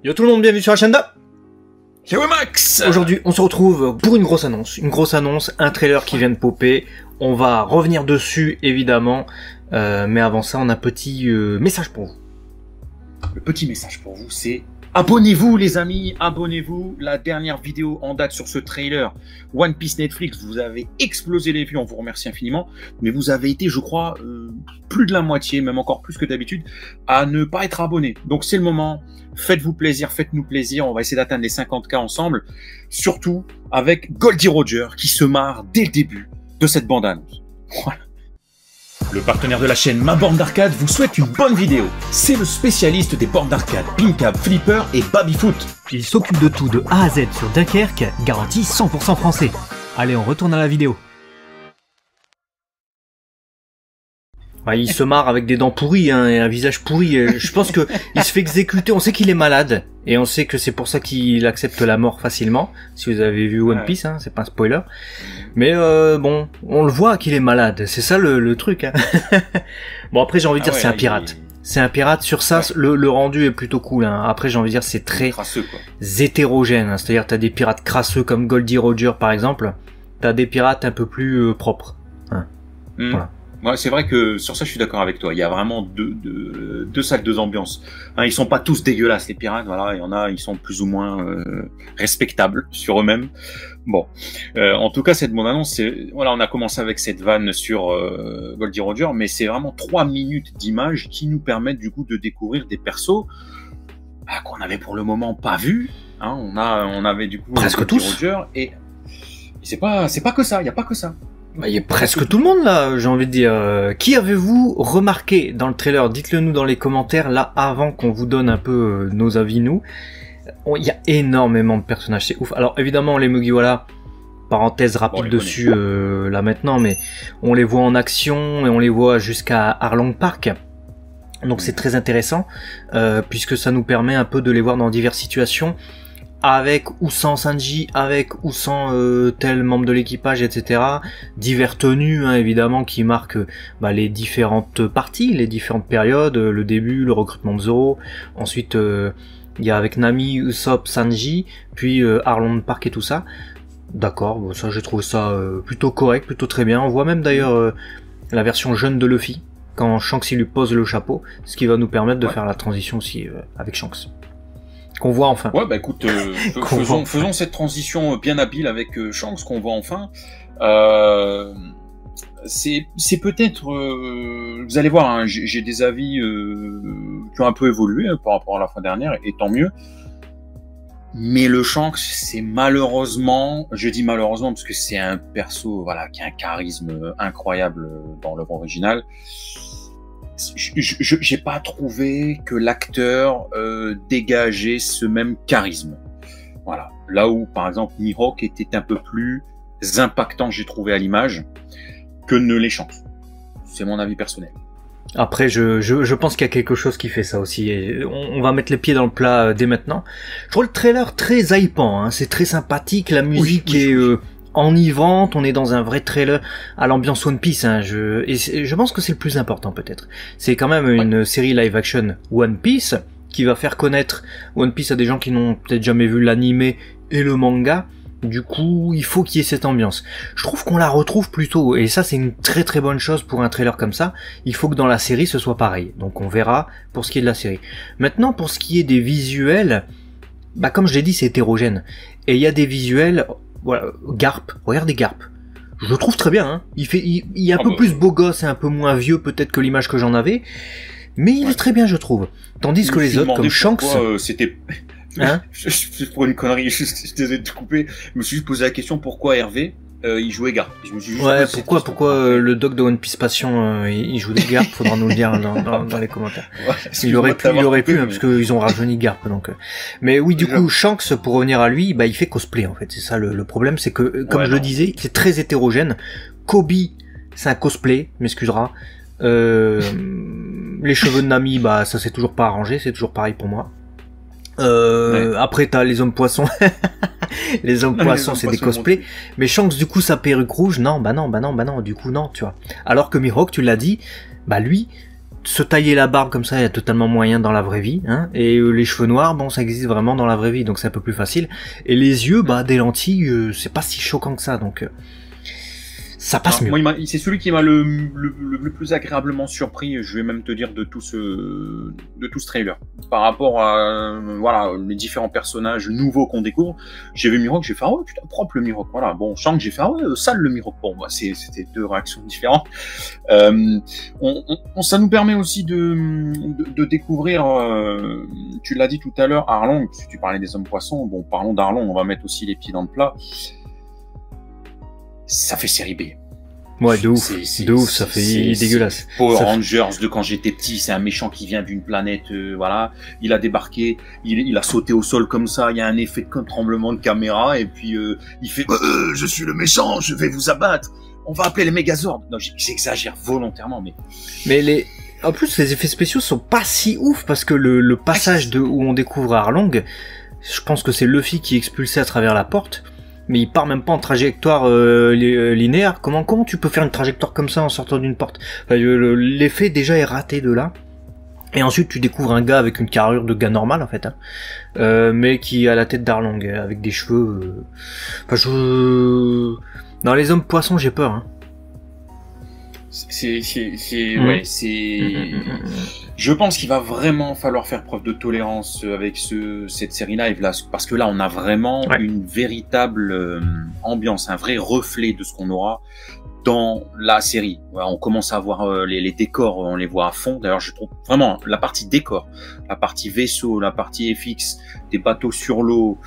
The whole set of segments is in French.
Yo tout le monde, bienvenue sur la chaîne d'A. Yo Max. Aujourd'hui, on se retrouve pour une grosse annonce, un trailer qui vient de popper. On va revenir dessus évidemment, mais avant ça, on a un petit message pour vous. Le petit message pour vous, c'est abonnez-vous les amis, abonnez-vous. La dernière vidéo en date sur ce trailer One Piece Netflix, vous avez explosé les vues, on vous remercie infiniment, mais vous avez été, je crois, plus de la moitié, même encore plus que d'habitude, à ne pas être abonné. Donc c'est le moment, faites-vous plaisir, faites-nous plaisir, on va essayer d'atteindre les 50K ensemble, surtout avec Goldie Roger qui se marre dès le début de cette bande-annonce. Voilà. Le partenaire de la chaîne Ma Borne d'Arcade vous souhaite une bonne vidéo. C'est le spécialiste des bornes d'arcade, Pincab, Flipper et Babyfoot. Il s'occupe de tout de A à Z sur Dunkerque, garantie 100% français. Allez, on retourne à la vidéo. Bah, il se marre avec des dents pourries hein, et un visage pourri. Je pense que il se fait exécuter. On sait qu'il est malade et on sait que c'est pour ça qu'il accepte la mort facilement. Si vous avez vu One Piece, hein, c'est pas un spoiler. Mais bon, on le voit qu'il est malade. C'est ça le truc. Hein. Bon après j'ai envie de dire c'est un pirate. C'est un pirate. Sur ça, le rendu est plutôt cool. Hein. Après j'ai envie de dire c'est très crasseux, quoi. Hétérogène. Hein. C'est-à-dire t'as des pirates crasseux comme Goldie Roger par exemple. T'as des pirates un peu plus propres. Hein. Voilà. Ouais, c'est vrai que sur ça, je suis d'accord avec toi. Il y a vraiment deux salles, deux ambiances. Hein, ils sont pas tous dégueulasses, les pirates. Voilà, il y en a, ils sont plus ou moins respectables sur eux-mêmes. Bon, en tout cas, cette bande-annonce, c'est voilà, on a commencé avec cette vanne sur Goldie Roger, mais c'est vraiment 3 minutes d'images qui nous permettent du coup de découvrir des persos qu'on avait pour le moment pas vus. Hein, on avait du coup presque Goldie tous. Roger et c'est pas que ça. Il y a pas que ça. Bah, il y a presque tout le monde là, j'ai envie de dire. Qui avez-vous remarqué dans le trailer? Dites-le nous dans les commentaires, là, avant qu'on vous donne un peu nos avis, nous. Il y a énormément de personnages, c'est ouf. Alors évidemment, les Mugiwara, parenthèse rapide dessus là maintenant, mais on les voit en action et on les voit jusqu'à Arlong Park. Donc c'est très intéressant, puisque ça nous permet un peu de les voir dans diverses situations. Avec ou sans Sanji, avec ou sans tel membre de l'équipage, etc. Divers tenues, hein, évidemment, qui marquent les différentes parties, les différentes périodes, le début, le recrutement de Zoro, ensuite il y a avec Nami, Usopp, Sanji, puis Arlong Park et tout ça. D'accord, bon, ça j'ai trouvé ça plutôt correct, plutôt très bien. On voit même d'ailleurs la version jeune de Luffy, quand Shanks il lui pose le chapeau, ce qui va nous permettre de faire la transition aussi avec Shanks. Qu'on voit enfin. Ouais, bah écoute, faisons cette transition bien habile avec Shanks qu'on voit enfin. C'est peut-être, vous allez voir, hein, j'ai des avis qui ont un peu évolué par rapport à la fin dernière, et tant mieux. Mais le Shanks, c'est malheureusement, je dis malheureusement parce que c'est un perso, voilà, qui a un charisme incroyable dans l'œuvre originale. J'ai pas trouvé que l'acteur dégageait ce même charisme. Voilà. Là où, par exemple, Mihawk était un peu plus impactant, j'ai trouvé à l'image, que ne l'est Shanks. C'est mon avis personnel. Après, je pense qu'il y a quelque chose qui fait ça aussi. Et on va mettre les pieds dans le plat dès maintenant. Je trouve le trailer très hypant. Hein. C'est très sympathique. La musique est enivrante, on est dans un vrai trailer à l'ambiance One Piece, hein, je pense que c'est le plus important peut-être. C'est quand même une série live action One Piece qui va faire connaître One Piece à des gens qui n'ont peut-être jamais vu l'animé et le manga. Du coup, il faut qu'il y ait cette ambiance. Je trouve qu'on la retrouve plutôt, et ça c'est une très bonne chose pour un trailer comme ça. Il faut que dans la série ce soit pareil. Donc on verra pour ce qui est de la série. Maintenant, pour ce qui est des visuels, comme je l'ai dit, c'est hétérogène. Et il y a des visuels... Voilà, Garp, regardez Garp. Je le trouve très bien, hein. Il est un peu plus beau gosse et un peu moins vieux peut-être que l'image que j'en avais. Mais il est très bien, je trouve. Tandis que les autres, comme Shanks... C'était... Hein pour une connerie, je suis désolé de te couper. Je me suis juste posé la question pourquoi Hervé il jouait Garp. Je me suis juste pourquoi le doc de One Piece Passion il joue des Garp, faudra nous le dire dans les commentaires. Ouais, il aurait pu, hein, parce qu'ils ont rajeuni Garp donc. Mais oui, du coup, Shanks, pour revenir à lui, il fait cosplay en fait. C'est ça le problème, c'est que comme je le disais, c'est très hétérogène. Kobe, c'est un cosplay, m'excusera. Les cheveux de Nami, ça c'est toujours pas arrangé, c'est toujours pareil pour moi. Après t'as les hommes poissons. Les hommes poissons c'est des cosplays. Mais Shanks du coup sa perruque rouge, non, non, du coup non, tu vois. Alors que Mihawk, tu l'as dit, lui, se tailler la barbe comme ça, il y a totalement moyen dans la vraie vie, hein. Et les cheveux noirs, bon, ça existe vraiment dans la vraie vie, donc c'est un peu plus facile. Et les yeux, bah, des lentilles, c'est pas si choquant que ça, donc ça passe mieux. Moi, c'est celui qui m'a le plus agréablement surpris, je vais même te dire, de tout ce trailer. Par rapport à voilà, les différents personnages nouveaux qu'on découvre, j'ai vu Mihawk, j'ai fait ah ouais, putain, propre le Mihawk. Voilà, bon, Shang, j'ai fait ah ouais, sale le Mihawk. Bon, bah, c'était deux réactions différentes. Ça nous permet aussi de découvrir, tu l'as dit tout à l'heure, Arlong, si tu parlais des hommes poissons, bon, parlons d'Arlong, on va mettre aussi les pieds dans le plat. Ça fait série B. Ouais, de ouf, ça fait dégueulasse. Power Rangers de quand j'étais petit, c'est un méchant qui vient d'une planète, voilà, il a débarqué, il a sauté au sol comme ça, il y a un effet de tremblement de caméra, et puis il fait je suis le méchant, je vais vous abattre, on va appeler les Megazords. Non, j'exagère volontairement, mais en plus, les effets spéciaux sont pas si ouf, parce que le passage où on découvre Arlong, je pense que c'est Luffy qui est expulsé à travers la porte. Mais il part même pas en trajectoire linéaire. Comment tu peux faire une trajectoire comme ça en sortant d'une porte? Enfin, l'effet déjà est raté de là. Et ensuite tu découvres un gars avec une carrure de gars normal en fait, hein, mais qui a la tête d'Arlong avec des cheveux. Enfin, dans les hommes poissons j'ai peur. Hein. Ouais, c'est. Je pense qu'il va vraiment falloir faire preuve de tolérance avec cette série live là, parce que là on a vraiment une véritable ambiance, un vrai reflet de ce qu'on aura dans la série. Ouais, on commence à voir les décors, on les voit à fond. D'ailleurs, je trouve vraiment la partie décor, la partie vaisseau, la partie FX, des bateaux sur l'eau,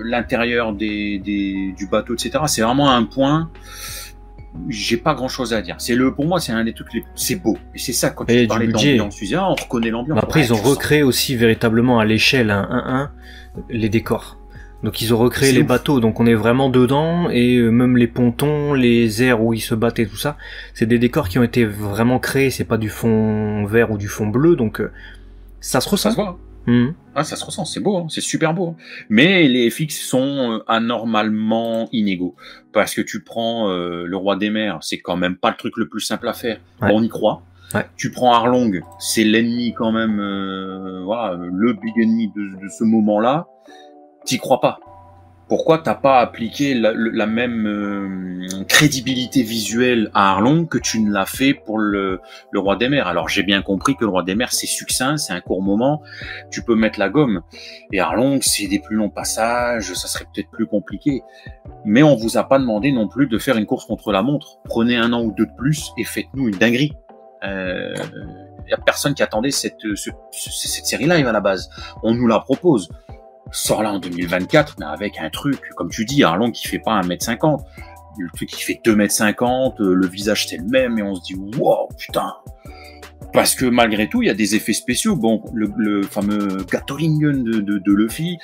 l'intérieur du bateau, etc. C'est vraiment un point. J'ai pas grand chose à dire. Pour moi, c'est un des trucs c'est beau. Et c'est ça, quand tu parlais d'ambiance, tu disais, on reconnaît l'ambiance. Après, ils ont recréé aussi véritablement à l'échelle 1-1 les décors. Donc, ils ont recréé les bateaux. Donc, on est vraiment dedans. Et même les pontons, les airs où ils se battent et tout ça, c'est des décors qui ont été vraiment créés. C'est pas du fond vert ou du fond bleu. Donc, ça se ressent. Ça se voit. Ah, ça se ressent, c'est beau, hein, c'est super beau. Hein. Mais les FX sont anormalement inégaux. Parce que tu prends le Roi des Mers, c'est quand même pas le truc le plus simple à faire. Ouais. On y croit. Ouais. Tu prends Arlong, c'est l'ennemi quand même, voilà, le big ennemi de ce moment-là. T'y crois pas. Pourquoi t'as pas appliqué la même crédibilité visuelle à Arlong que tu ne l'as fait pour le Roi des Mers? Alors j'ai bien compris que le Roi des Mers c'est succinct, c'est un court moment, tu peux mettre la gomme. Et Arlong c'est des plus longs passages, ça serait peut-être plus compliqué. Mais on vous a pas demandé non plus de faire une course contre la montre. Prenez 1 an ou 2 de plus et faites-nous une dinguerie. Y a personne qui attendait cette série live à la base. On nous la propose. Sort là en 2024, mais avec un truc, comme tu dis, Arlong qui fait pas 1m50, le truc qui fait 2m50, le visage c'est le même, et on se dit, wow, putain! Parce que malgré tout, il y a des effets spéciaux. Bon, le fameux Gatling de Luffy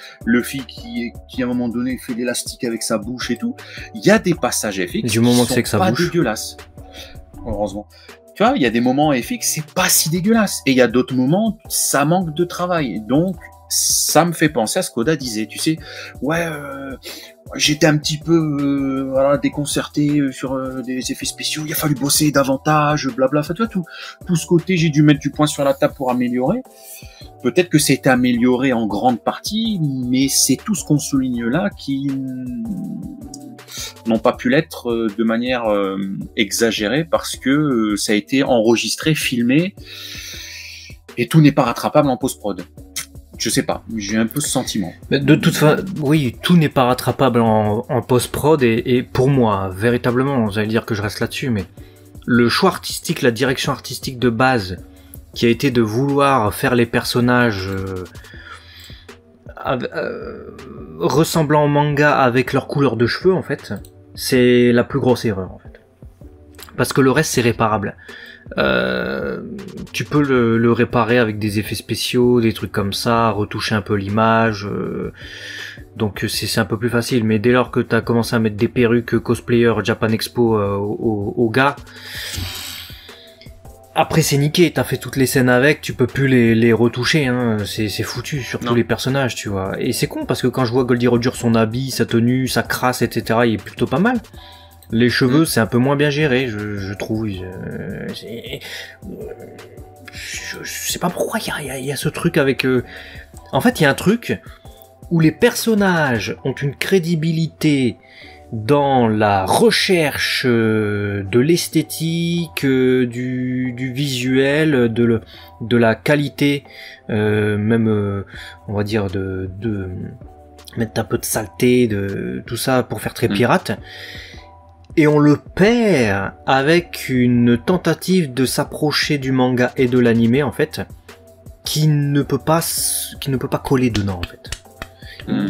qui à un moment donné fait l'élastique avec sa bouche et tout. Il y a des passages FX du moment que c'est que ça pas bouge. Dégueulasses. Heureusement. Tu vois, il y a des moments FX, c'est pas si dégueulasse. Et il y a d'autres moments, ça manque de travail. Donc, ça me fait penser à ce qu'Oda disait, tu sais, ouais, j'étais un petit peu voilà, déconcerté sur des effets spéciaux, il a fallu bosser davantage, blabla, enfin, tu vois, tout ce côté, j'ai dû mettre du poing sur la table pour améliorer. Peut-être que c'est amélioré en grande partie, mais c'est tout ce qu'on souligne là qui n'ont pas pu l'être de manière exagérée parce que ça a été enregistré, filmé, et tout n'est pas rattrapable en post-prod. Je sais pas, j'ai un peu ce sentiment. Mais de toute façon, oui, tout n'est pas rattrapable en post-prod et pour moi, véritablement, j'allais dire que je reste là-dessus, mais le choix artistique, la direction artistique de base, qui a été de vouloir faire les personnages ressemblant au manga avec leur couleur de cheveux, en fait, c'est la plus grosse erreur, en fait. Parce que le reste, c'est réparable. Tu peux le réparer avec des effets spéciaux, des trucs comme ça, retoucher un peu l'image, donc c'est un peu plus facile. Mais dès lors que t'as commencé à mettre des perruques cosplayer Japan Expo aux gars, après c'est niqué, t'as fait toutes les scènes avec, tu peux plus les retoucher, hein. C'est foutu sur tous les personnages, tu vois. Et c'est con parce que quand je vois Goldie Roger, son habit, sa tenue, sa crasse, etc., il est plutôt pas mal. Les cheveux, c'est un peu moins bien géré, je trouve. Je sais pas pourquoi il y a ce truc avec... En fait, il y a un truc où les personnages ont une crédibilité dans la recherche de l'esthétique, du visuel, de la qualité, même, on va dire, de mettre un peu de saleté, de tout ça pour faire très pirate. Et on le perd avec une tentative de s'approcher du manga et de l'anime, en fait, qui ne peut pas coller dedans, en fait.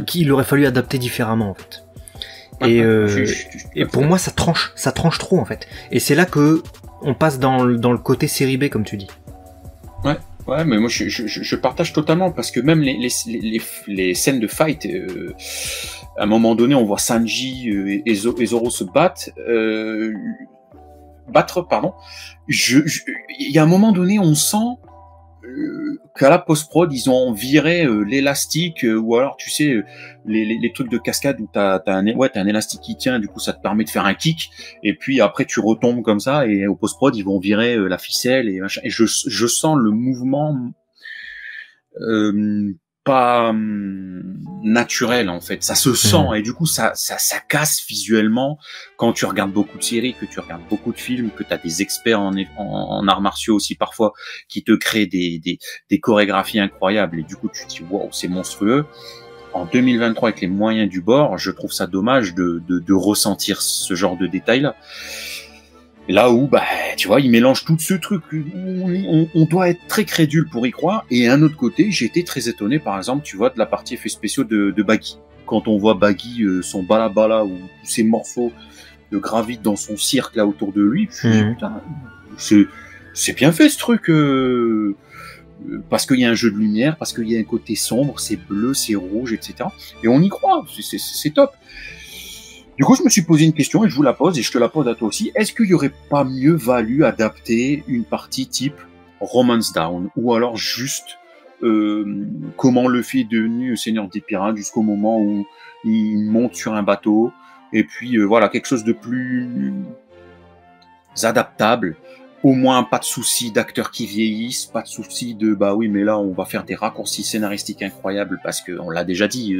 Qu'il aurait fallu adapter différemment, en fait. Et pour moi, ça tranche trop, en fait. Et c'est là que on passe dans le côté série B, comme tu dis. Ouais, mais moi je partage totalement, parce que même les scènes de fight, à un moment donné, on voit Sanji et Zoro se battre, pardon. Il y a un moment donné, on sent qu'à la post-prod, ils ont viré l'élastique, ou alors, tu sais, les trucs de cascade où t'as un élastique qui tient, du coup, ça te permet de faire un kick, et puis après, tu retombes comme ça, et au post-prod, ils vont virer la ficelle, et machin. Et je sens le mouvement pas naturel, en fait. Ça se sent, et du coup, ça casse visuellement quand tu regardes beaucoup de séries, que tu regardes beaucoup de films, que tu as des experts en arts martiaux aussi parfois qui te créent des chorégraphies incroyables, et du coup, tu te dis, waouh, c'est monstrueux. En 2023, avec les moyens du bord, je trouve ça dommage de ressentir ce genre de détails-là. Là où, tu vois, il mélange tout ce truc. On doit être très crédule pour y croire. Et à un autre côté, j'ai été très étonné, par exemple, tu vois, de la partie effets spéciaux de Baggy. Quand on voit Baggy, son balabala, ou tous ces morceaux gravitent dans son cirque là autour de lui, je me dis, putain, c'est bien fait ce truc. Parce qu'il y a un jeu de lumière, parce qu'il y a un côté sombre, c'est bleu, c'est rouge, etc. Et on y croit, c'est top. Du coup, je me suis posé une question et je vous la pose, et je te la pose à toi aussi. Est-ce qu'il y aurait pas mieux valu adapter une partie type Romance Down, ou alors juste comment Luffy est devenu seigneur des pirates jusqu'au moment où il monte sur un bateau, et puis voilà, quelque chose de plus adaptable. Au moins, pas de souci d'acteurs qui vieillissent, pas de souci de oui, mais là, on va faire des raccourcis scénaristiques incroyables, parce que on l'a déjà dit,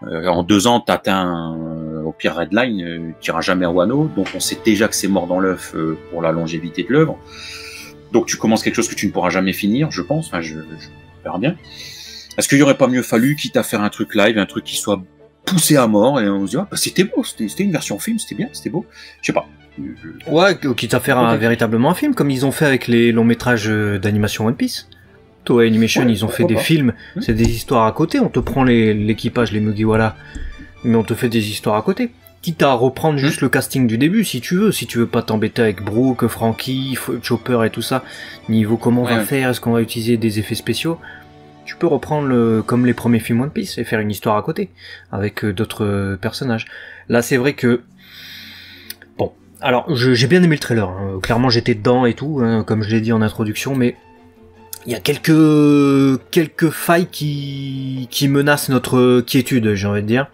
en 2 ans, t'atteins au pire Redline, tu iras jamais à Wano, donc on sait déjà que c'est mort dans l'œuf pour la longévité de l'œuvre. Donc tu commences quelque chose que tu ne pourras jamais finir, je pense. Enfin, je verrai bien. Est-ce qu'il y aurait pas mieux fallu, quitte à faire un truc live, un truc qui soit poussé à mort, et on se dit c'était beau, c'était une version film, c'était bien, c'était beau. Je sais pas. Ouais, quitte à faire véritablement un film, comme ils ont fait avec les longs métrages d'animation One Piece. Toei Animation, ils ont fait des films, c'est des histoires à côté, on te prend l'équipage, les Mugiwara, mais on te fait des histoires à côté. Quitte à reprendre juste le casting du début, si tu veux pas t'embêter avec Brook, Franky, Chopper et tout ça, niveau comment on va faire, est-ce qu'on va utiliser des effets spéciaux, tu peux reprendre comme les premiers films One Piece et faire une histoire à côté, avec d'autres personnages. Là, c'est vrai que alors, j'ai bien aimé le trailer, hein. Clairement j'étais dedans et tout, hein, comme je l'ai dit en introduction, mais il y a quelques failles qui menacent notre quiétude, j'ai envie de dire.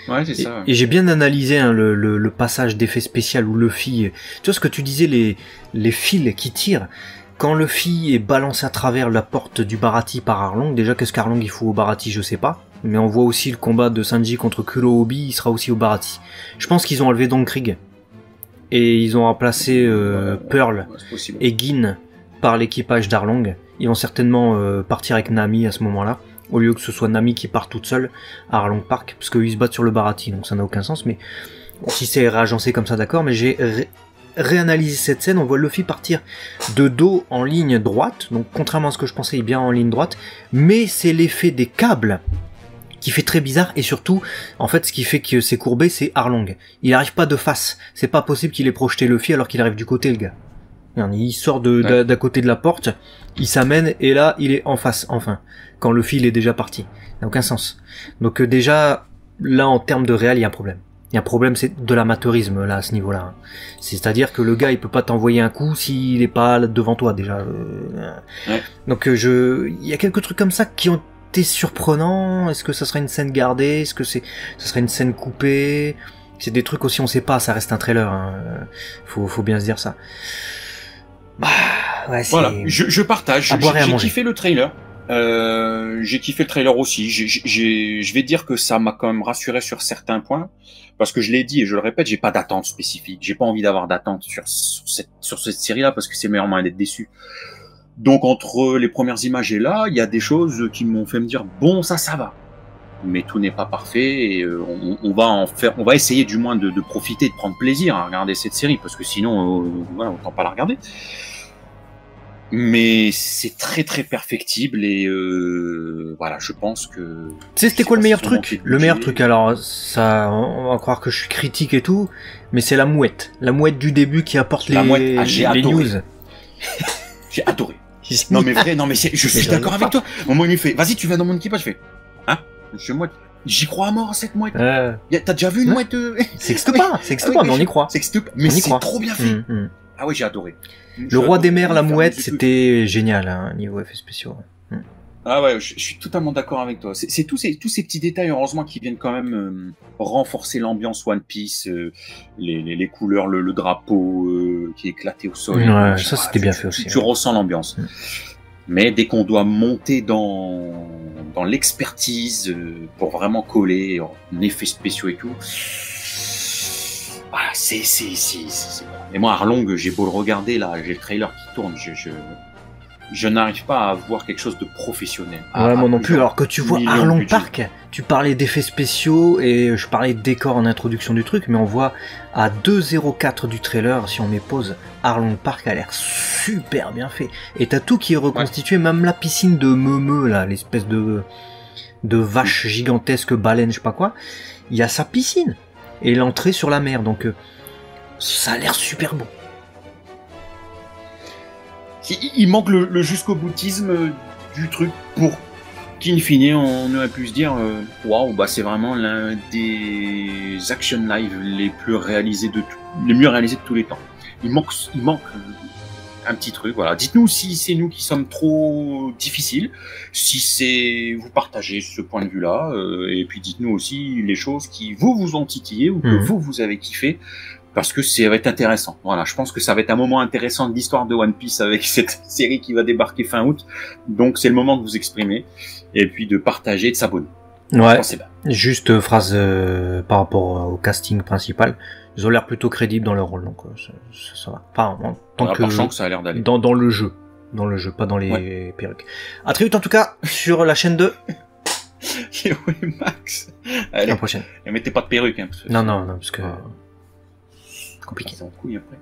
Ouais, c'est ça. Et j'ai bien analysé le passage d'effet spécial où Luffy... Tu vois ce que tu disais, les fils qui tirent. Quand Luffy est balancé à travers la porte du Baratie par Arlong, déjà qu'est-ce qu'Arlong il faut au Baratie, je sais pas. Mais on voit aussi le combat de Sanji contre Kurohobi, il sera aussi au Baratie. Je pense qu'ils ont enlevé Don Krieg. Et ils ont remplacé Pearl et Gin par l'équipage d'Arlong. Ils vont certainement partir avec Nami à ce moment-là, au lieu que ce soit Nami qui part toute seule à Arlong Park, parce qu'ils se battent sur le Baratie, donc ça n'a aucun sens. Mais si c'est réagencé comme ça, d'accord, mais j'ai réanalysé cette scène, on voit Luffy partir de dos en ligne droite, donc contrairement à ce que je pensais, il est bien en ligne droite, mais c'est l'effet des câbles qui fait très bizarre, et surtout, en fait, ce qui fait que c'est courbé, c'est Arlong. Il arrive pas de face. C'est pas possible qu'il ait projeté Luffy alors qu'il arrive du côté, le gars. Il sort d'à côté de la porte, il s'amène, et là, il est en face, enfin. Quand Luffy, il est déjà parti. Ça n'a aucun sens. Donc déjà, là, en termes de réel, il y a un problème. Il y a un problème, c'est de l'amateurisme, là, à ce niveau-là. C'est-à-dire que le gars, il peut pas t'envoyer un coup s'il est pas devant toi, déjà. Donc il y a quelques trucs comme ça qui ont été surprenants. Est-ce que ça serait une scène gardée? Est-ce que ça serait une scène coupée? C'est des trucs aussi, on sait pas, ça reste un trailer. Hein. Faut bien se dire ça. Bah, ouais, voilà, je partage. J'ai kiffé le trailer. J'ai kiffé le trailer aussi. Je vais dire que ça m'a quand même rassuré sur certains points, parce que je l'ai dit et je le répète, j'ai pas d'attente spécifique. J'ai pas envie d'avoir d'attente sur cette série-là, parce que c'est le meilleur moyen d'être déçu. Donc entre les premières images et là, il y a des choses qui m'ont fait me dire bon, ça va. Mais tout n'est pas parfait et on va essayer du moins de profiter, de prendre plaisir à regarder cette série, parce que sinon, voilà, autant pas la regarder. Mais c'est très très perfectible et voilà, je pense que... Tu sais, c'était quoi le meilleur truc? Le meilleur truc, alors, ça, on va croire que je suis critique et tout, mais c'est la mouette. La mouette du début qui apporte les news. J'ai adoré. Non mais vrai, non mais je suis d'accord avec toi. Au moment où il me fait, vas-y, tu viens dans mon équipage, je fais, hein? Je mouette. J'y crois à mort à cette mouette. T'as déjà vu une mouette? Ça existe pas, mais on y croit. Mais c'est trop bien fait. Ah oui, j'ai adoré. Le roi des mers, la mouette, c'était génial, hein, niveau effets spéciaux. Ah ouais, je suis totalement d'accord avec toi. C'est tous ces petits détails, heureusement, qui viennent quand même renforcer l'ambiance One Piece, les couleurs, le drapeau qui est éclaté au sol. Ouais, ça c'était bien fait aussi. Tu ressens l'ambiance. Mais dès qu'on doit monter dans l'expertise pour vraiment coller en effets spéciaux et tout, voilà, c'est bon. Et moi, Arlong, j'ai beau le regarder, là, j'ai le trailer qui tourne, je n'arrive pas à voir quelque chose de professionnel. Ouais, moi non plus. Alors que tu vois Arlong Park, tu parlais d'effets spéciaux et je parlais de décors en introduction du truc, mais on voit à 2.04 du trailer, si on met pause, Arlong Park a l'air super bien fait. Et t'as tout qui est reconstitué, même la piscine de Meumeu, là, l'espèce de vache gigantesque, baleine, je sais pas quoi. Il y a sa piscine et l'entrée sur la mer, donc ça a l'air super beau. Il manque le jusqu'au boutisme du truc pour qu'in fine on aurait pu se dire waouh, bah c'est vraiment l'un des action live les mieux réalisés de tous les temps. Il manque un petit truc, voilà. Dites-nous si c'est nous qui sommes trop difficiles, si c'est vous partagez ce point de vue-là, et puis dites-nous aussi les choses qui vous ont titillé ou que vous avez kiffé. Parce que ça va être intéressant. Voilà, je pense que ça va être un moment intéressant de l'histoire de One Piece avec cette série qui va débarquer fin août. Donc c'est le moment de vous exprimer et puis de partager, de s'abonner. Ouais. Juste phrase par rapport au casting principal. Ils ont l'air plutôt crédibles dans leur rôle, donc ça va. Enfin, en tant que ça a l'air d'aller. Dans le jeu, pas dans les perruques. À très vite en tout cas sur la chaîne 2. Oui, Max. Allez, la prochaine. Et mettez pas de perruque, hein. Non, parce que compliqué. C'est en couille après.